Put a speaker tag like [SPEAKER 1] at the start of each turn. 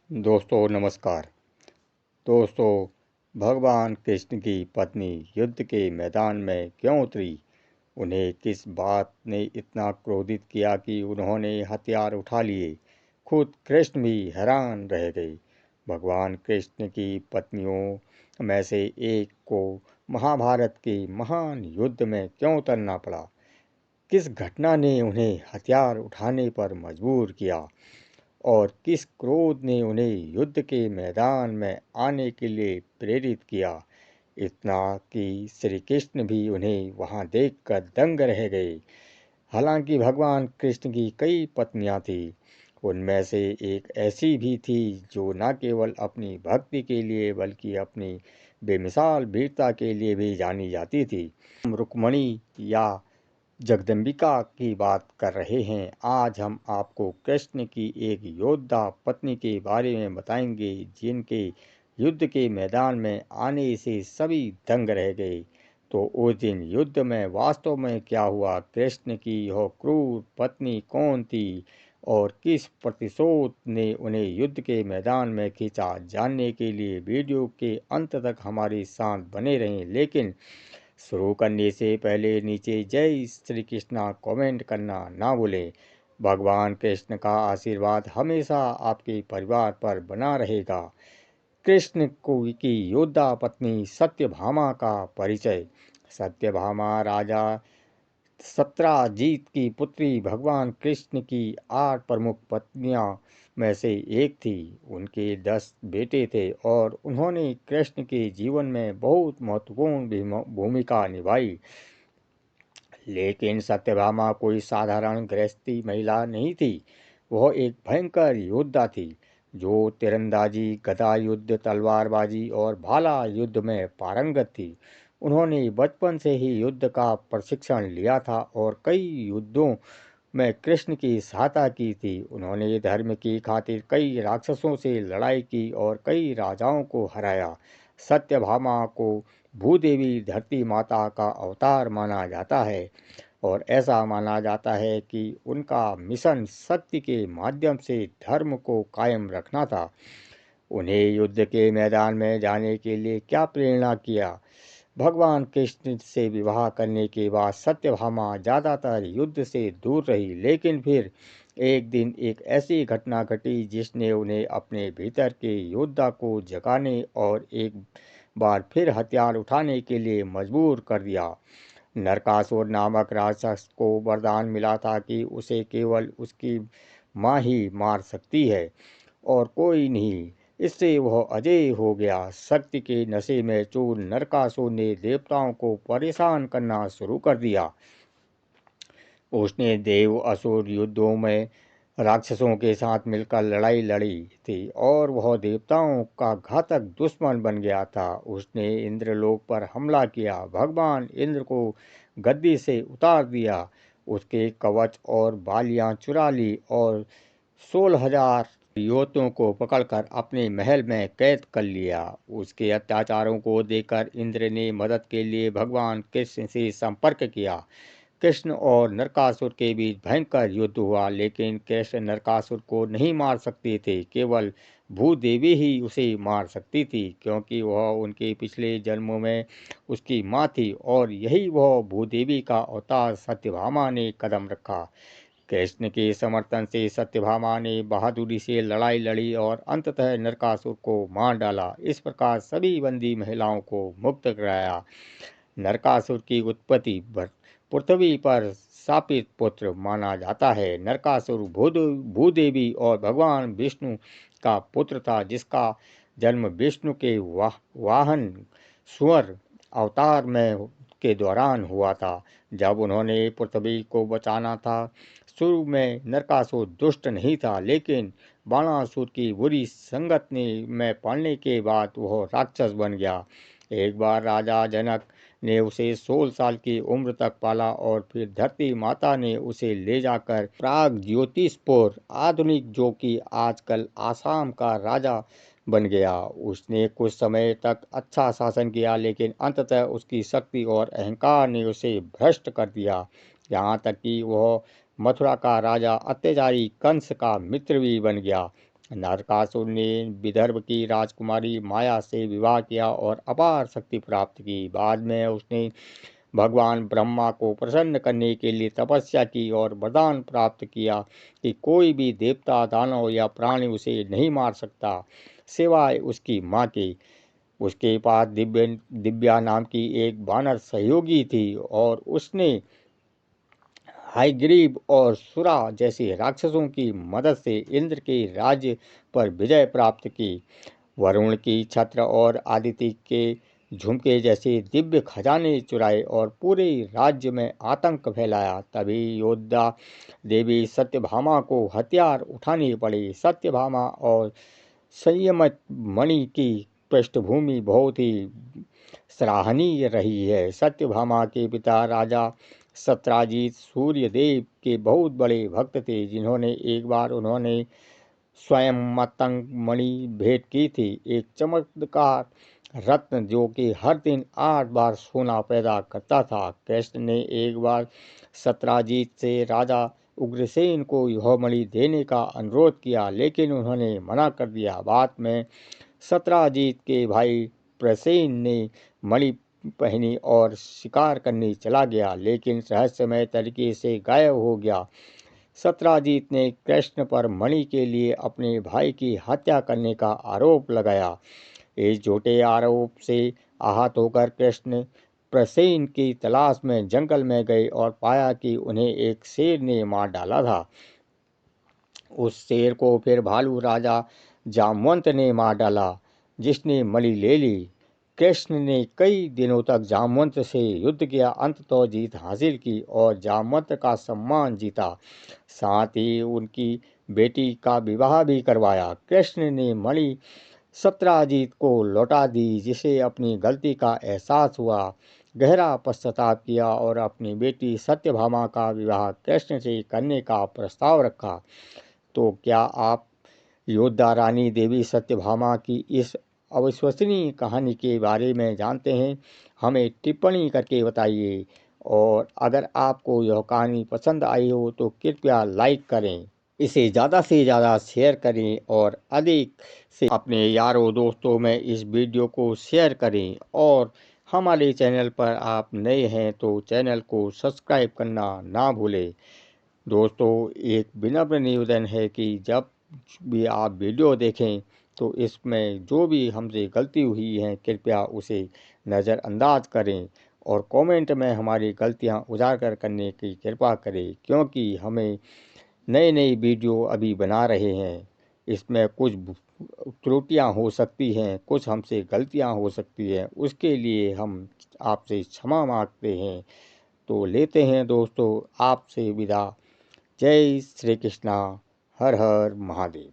[SPEAKER 1] दोस्तों नमस्कार। दोस्तों, भगवान कृष्ण की पत्नी युद्ध के मैदान में क्यों उतरी? उन्हें किस बात ने इतना क्रोधित किया कि उन्होंने हथियार उठा लिए? खुद कृष्ण भी हैरान रह गए। भगवान कृष्ण की पत्नियों में से एक को महाभारत के महान युद्ध में क्यों उतरना पड़ा? किस घटना ने उन्हें हथियार उठाने पर मजबूर किया? और किस क्रोध ने उन्हें युद्ध के मैदान में आने के लिए प्रेरित किया? इतना कि श्री कृष्ण भी उन्हें वहां देखकर दंग रह गए। हालांकि भगवान कृष्ण की कई पत्नियां थीं, उनमें से एक ऐसी भी थी जो न केवल अपनी भक्ति के लिए बल्कि अपनी बेमिसाल वीरता के लिए भी जानी जाती थी। हम रुक्मणी या जगदम्बिका की बात कर रहे हैं। आज हम आपको कृष्ण की एक योद्धा पत्नी के बारे में बताएंगे जिनके युद्ध के मैदान में आने से सभी दंग रह गए। तो उस दिन युद्ध में वास्तव में क्या हुआ? कृष्ण की यह क्रूर पत्नी कौन थी और किस प्रतिशोध ने उन्हें युद्ध के मैदान में खींचा? जानने के लिए वीडियो के अंत तक हमारे साथ बने रहें। लेकिन शुरू करने से पहले नीचे जय श्री कृष्णा कमेंट करना ना भूलें। भगवान कृष्ण का आशीर्वाद हमेशा आपके परिवार पर बना रहेगा। कृष्ण को की योद्धा पत्नी सत्यभामा का परिचय। सत्यभामा राजा सत्राजीत की पुत्री भगवान कृष्ण की 8 प्रमुख पत्नियां में से एक थी। उनके 10 बेटे थे और उन्होंने कृष्ण के जीवन में बहुत महत्वपूर्ण भूमिका निभाई। लेकिन सत्यभामा कोई साधारण गृहस्थी महिला नहीं थी। वह एक भयंकर योद्धा थी जो तीरंदाजी, गदा युद्ध, तलवारबाजी और भाला युद्ध में पारंगत थी। उन्होंने बचपन से ही युद्ध का प्रशिक्षण लिया था और कई युद्धों में कृष्ण की सहायता की थी। उन्होंने धर्म की खातिर कई राक्षसों से लड़ाई की और कई राजाओं को हराया। सत्यभामा को भूदेवी धरती माता का अवतार माना जाता है और ऐसा माना जाता है कि उनका मिशन शक्ति के माध्यम से धर्म को कायम रखना था। उन्हें युद्ध के मैदान में जाने के लिए क्या प्रेरणा किया? भगवान कृष्ण से विवाह करने के बाद सत्यभामा ज़्यादातर युद्ध से दूर रही, लेकिन फिर एक दिन एक ऐसी घटना घटी जिसने उन्हें अपने भीतर के योद्धा को जगाने और एक बार फिर हथियार उठाने के लिए मजबूर कर दिया। नरकासुर नामक राक्षस को वरदान मिला था कि उसे केवल उसकी माँ ही मार सकती है और कोई नहीं। इससे वह अजय हो गया। शक्ति के नशे में चूर नरकासुर ने देवताओं को परेशान करना शुरू कर दिया। उसने देव असुर युद्धों में राक्षसों के साथ मिलकर लड़ाई लड़ी थी और वह देवताओं का घातक दुश्मन बन गया था। उसने इंद्रलोक पर हमला किया, भगवान इंद्र को गद्दी से उतार दिया, उसके कवच और बालियां चुरा ली और 16,000 युवतियों को पकड़कर अपने महल में कैद कर लिया। उसके अत्याचारों को देखकर इंद्र ने मदद के लिए भगवान कृष्ण से संपर्क किया। कृष्ण और नरकासुर के बीच भयंकर युद्ध हुआ, लेकिन कृष्ण नरकासुर को नहीं मार सकते थे। केवल भूदेवी ही उसे मार सकती थी, क्योंकि वह उनके पिछले जन्मों में उसकी माँ थी और यही वह भूदेवी का अवतार सत्यभामा ने कदम रखा। कृष्ण के समर्थन से सत्यभामा ने बहादुरी से लड़ाई लड़ी और अंततः नरकासुर को मार डाला। इस प्रकार सभी बंदी महिलाओं को मुक्त कराया। नरकासुर की उत्पत्ति पृथ्वी पर शापित पुत्र माना जाता है। नरकासुर भूदेवी और भगवान विष्णु का पुत्र था, जिसका जन्म विष्णु के वाहन सुअर अवतार में के दौरान हुआ था। जब उन्होंने पृथ्वी को बचाना था, शुरू में नरकासुर दुष्ट नहीं था, लेकिन बाणासुर की बुरी संगत में पड़ने के बाद वह राक्षस बन गया। एक बार राजा जनक ने उसे 16 साल की उम्र तक पाला और फिर धरती माता ने उसे ले जाकर प्राग ज्योतिषपुर, आधुनिक जो कि आजकल आसाम का राजा बन गया। उसने कुछ समय तक अच्छा शासन किया, लेकिन अंततः उसकी शक्ति और अहंकार ने उसे भ्रष्ट कर दिया, यहाँ तक कि वह मथुरा का राजा अत्याचारी कंस का मित्र भी बन गया। नरकासुर ने विदर्भ की राजकुमारी माया से विवाह किया और अपार शक्ति प्राप्त की। बाद में उसने भगवान ब्रह्मा को प्रसन्न करने के लिए तपस्या की और वरदान प्राप्त किया कि कोई भी देवता, दानव या प्राणी उसे नहीं मार सकता सिवाय उसकी माँ के। उसके पास दिव्या नाम की एक वानर सहयोगी थी और उसने हयग्रीव और सुरा जैसे राक्षसों की मदद से इंद्र के राज्य पर विजय प्राप्त की। वरुण की छत्र और आदित्य के झुमके जैसे दिव्य खजाने चुराए और पूरे राज्य में आतंक फैलाया। तभी योद्धा देवी सत्यभामा को हथियार उठाने पड़े। सत्यभामा और संयमित मणि की पृष्ठभूमि बहुत ही सराहनीय रही है। सत्यभामा के पिता राजा सत्राजीत सूर्य देव के बहुत बड़े भक्त थे, जिन्होंने एक बार उन्होंने स्वयं मतंग मणि भेंट की थी, एक चमत्कार रत्न जो कि हर दिन 8 बार सोना पैदा करता था। कृष्ण ने एक बार सत्राजीत से राजा उग्रसेन को यह मणि देने का अनुरोध किया, लेकिन उन्होंने मना कर दिया। बाद में सत्राजीत के भाई प्रसेन ने मणि पहनी और शिकार करने चला गया, लेकिन रहस्यमय तरीके से गायब हो गया। सत्राजीत ने कृष्ण पर मणि के लिए अपने भाई की हत्या करने का आरोप लगाया। इस झूठे आरोप से आहत होकर कृष्ण प्रसेन की तलाश में जंगल में गए और पाया कि उन्हें एक शेर ने मार डाला था। उस शेर को फिर भालू राजा जामवंत ने मार डाला, जिसने मणि ले ली। कृष्ण ने कई दिनों तक जामवंत से युद्ध किया, अंततः जीत हासिल की और जामवंत का सम्मान जीता। साथ ही उनकी बेटी का विवाह भी करवाया। कृष्ण ने मणि सत्राजीत को लौटा दी, जिसे अपनी गलती का एहसास हुआ, गहरा पश्चाताप किया और अपनी बेटी सत्यभामा का विवाह कृष्ण से करने का प्रस्ताव रखा। तो क्या आप योद्धा रानी देवी सत्यभामा की इस अविश्वसनीय कहानी के बारे में जानते हैं? हमें टिप्पणी करके बताइए। और अगर आपको यह कहानी पसंद आई हो तो कृपया लाइक करें, इसे ज़्यादा से ज़्यादा शेयर करें और अधिक से अपने यारों दोस्तों में इस वीडियो को शेयर करें। और हमारे चैनल पर आप नए हैं तो चैनल को सब्सक्राइब करना ना भूलें। दोस्तों, एक विनम्र निवेदन है कि जब भी आप वीडियो देखें तो इसमें जो भी हमसे गलती हुई है कृपया उसे नज़रअंदाज करें और कमेंट में हमारी गलतियां उजागर करने की कृपा करें, क्योंकि हमें नई नई वीडियो अभी बना रहे हैं। इसमें कुछ त्रुटियां हो सकती हैं, कुछ हमसे गलतियां हो सकती हैं, उसके लिए हम आपसे क्षमा मांगते हैं। तो लेते हैं दोस्तों आपसे विदा। जय श्री कृष्णा। हर हर महादेव।